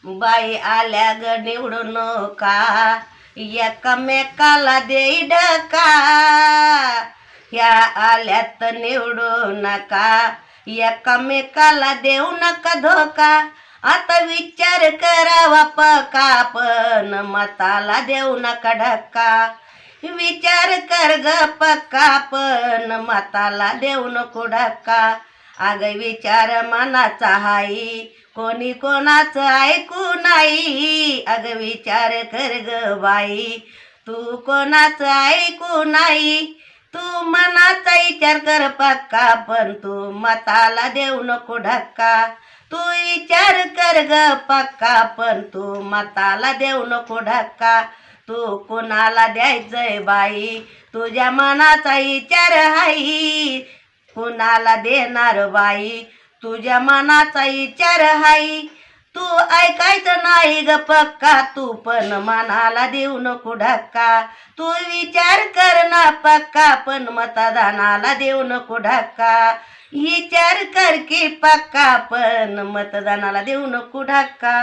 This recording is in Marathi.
बाई आल्या ग निवडून का एकमेकाला देई ढका ह्या आल्यात निवडू नका एकमेकाला देऊ नका धोका आता विचार करावा पका पण मताला देऊ नका ढक्का विचार कर ग पक्का पण मताला देऊ नको ढक्का अग विचार मनाचा हाई कोणी कोणाचं ऐकू नाही अग विचार कर ग बाई तू कोणाचं ऐकू नाही तू मनाचा विचार कर पक्का पण तू मताला देऊ नको ढक्का तू विचार कर ग पक्का पण तू मताला देऊ नको ढक्का तू कोणाला द्यायचंय बाई तुझ्या मनाचा विचार हाई कुणाला देणार बाई तुझ्या मनाचा विचार हाई तू ऐकायचं नाही ग पक्का तू पण मनाला देऊ नको ढक्का तू विचार कर ना पक्का पण मतदानाला देऊ नको ढक्का विचार कर की पक्का पण मतदानाला देऊ नको ढक्का